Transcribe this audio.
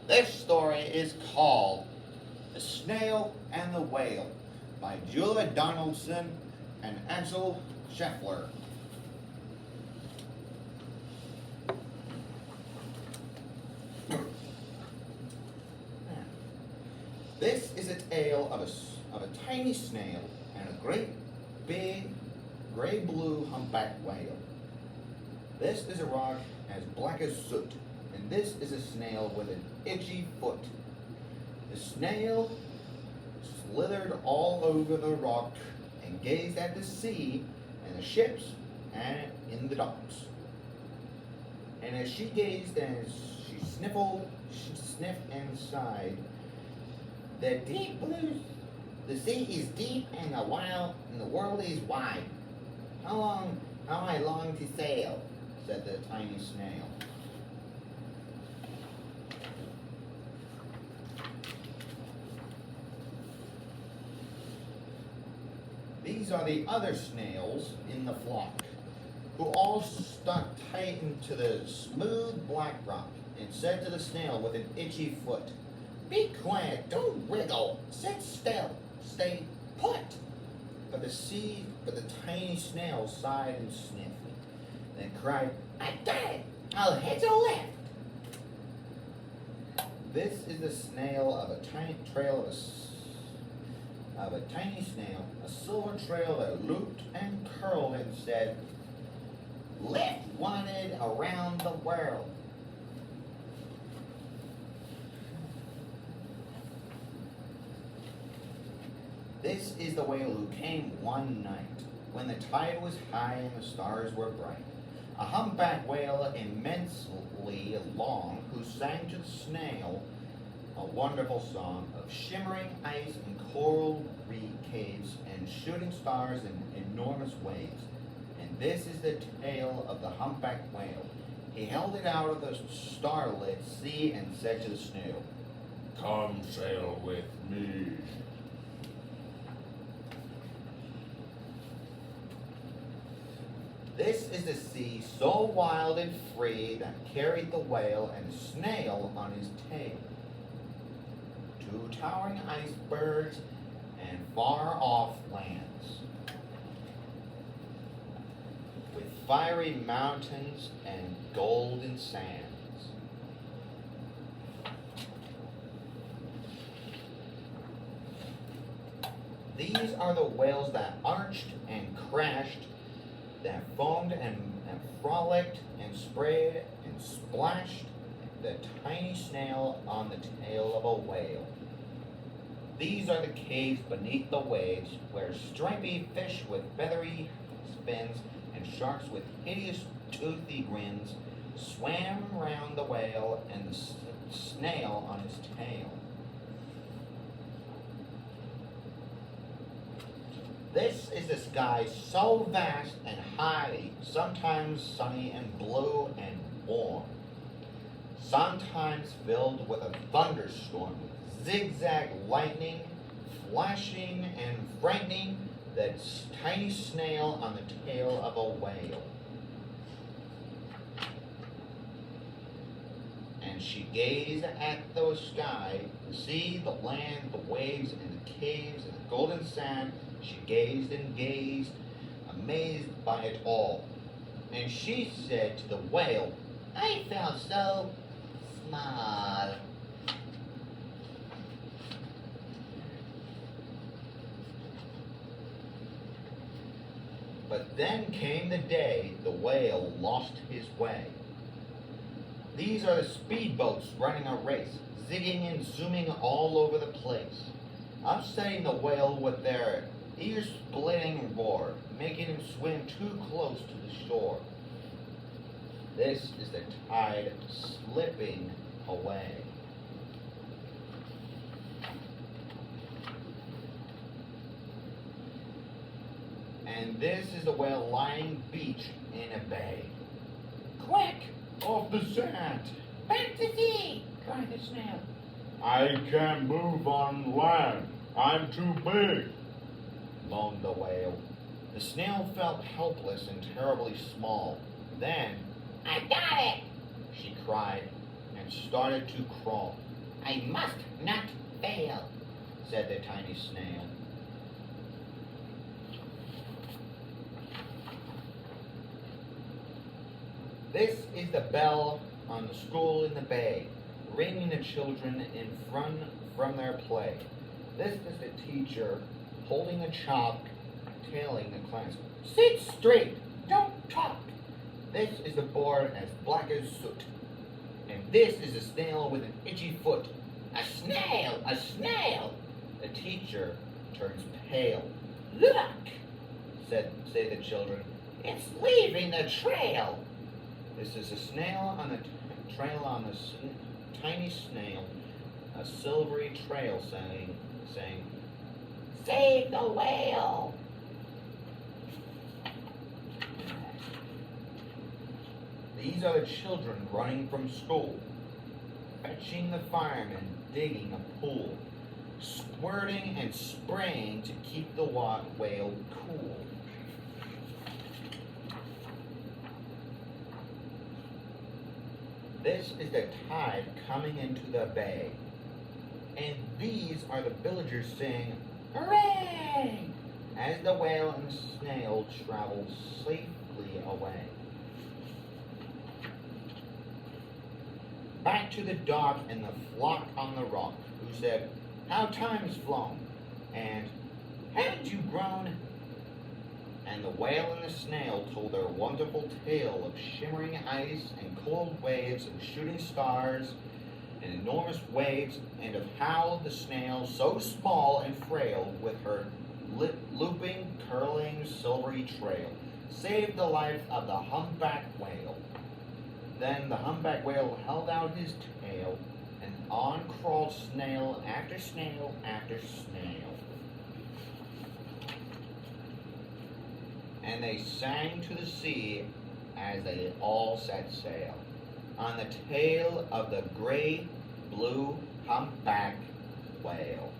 This story is called The Snail and the Whale by Julia Donaldson and Axel Scheffler. This is a tale of a tiny snail and a great big gray-blue humpback whale. This is a rock as black as soot, and this is a snail with an itchy foot. The snail slithered all over the rock and gazed at the sea and the ships and in the docks. And as she gazed and as she sniffed and sighed, the deep blue, the sea is deep and the world is wide. How I long to sail, said the tiny snail. These are the other snails in the flock, who all stuck tight into the smooth black rock, and said to the snail with an itchy foot, "Be quiet, don't wiggle, sit still, stay put." But the tiny snail sighed and sniffed, then cried, "I got it, I'll head to the left." This is the snail of a tiny trail of a tiny snail, a silver trail that looped and curled and said, "Lift wanted around the world." This is the whale who came one night, when the tide was high and the stars were bright. A humpback whale immensely long, who sang to the snail a wonderful song of shimmering ice and coral reed caves and shooting stars and enormous waves. And this is the tale of the humpback whale. He held it out of the starlit sea and said to the snail, "Come sail with me." This is the sea so wild and free that carried the whale and the snail on his tail. Two towering icebergs and far off lands, with fiery mountains and golden sands. These are the whales that arched and crashed, that foamed and frolicked and sprayed and splashed the tiny snail on the tail of a whale. These are the caves beneath the waves, where stripy fish with feathery fins and sharks with hideous toothy grins swam round the whale and the snail on his tail. This is the sky so vast and high, sometimes sunny and blue and warm, sometimes filled with a thunderstorm, with zigzag lightning, flashing and frightening the tiny snail on the tail of a whale. And she gazed at the sky, the sea, the land, the waves, and the caves, and the golden sand. She gazed and gazed, amazed by it all. And she said to the whale, "I felt so small." But then came the day the whale lost his way. These are the speedboats running a race, zigging and zooming all over the place, upsetting the whale with their ear-splitting roar, making him swim too close to the shore. This is the tide slipping away. And this is the whale lying beached in a bay. "Quick, off the sand! Back to sea!" cried the snail. "I can't move on land. I'm too big," moaned the whale. The snail felt helpless and terribly small. Then, "I got it!" she cried, and and started to crawl. I must not fail, said the tiny snail. This is the bell on the school in the bay, ringing the children in front from their play. This is the teacher holding a chalk, telling the class, sit straight, don't talk. This is the board as black as soot. And this is a snail with an itchy foot. A snail, a snail. The teacher turns pale. Look, say the children, it's leaving the trail. This is a snail on the trail on the tiny snail, a silvery trail saying, save the whale. These are the children running from school, fetching the firemen, digging a pool, squirting and spraying to keep the whale cool. This is the tide coming into the bay, and these are the villagers saying, hooray, as the whale and the snail travel safely away. Back to the dock and the flock on the rock, who said, how time's flown, and haven't you grown? And the whale and the snail told their wonderful tale of shimmering ice and cold waves and shooting stars and enormous waves, and of how the snail, so small and frail, with her looping, curling, silvery trail, saved the life of the humpback whale. Then the humpback whale held out his tail, and on crawled snail after snail after snail. And they sang to the sea as they all set sail on the tail of the gray blue humpback whale.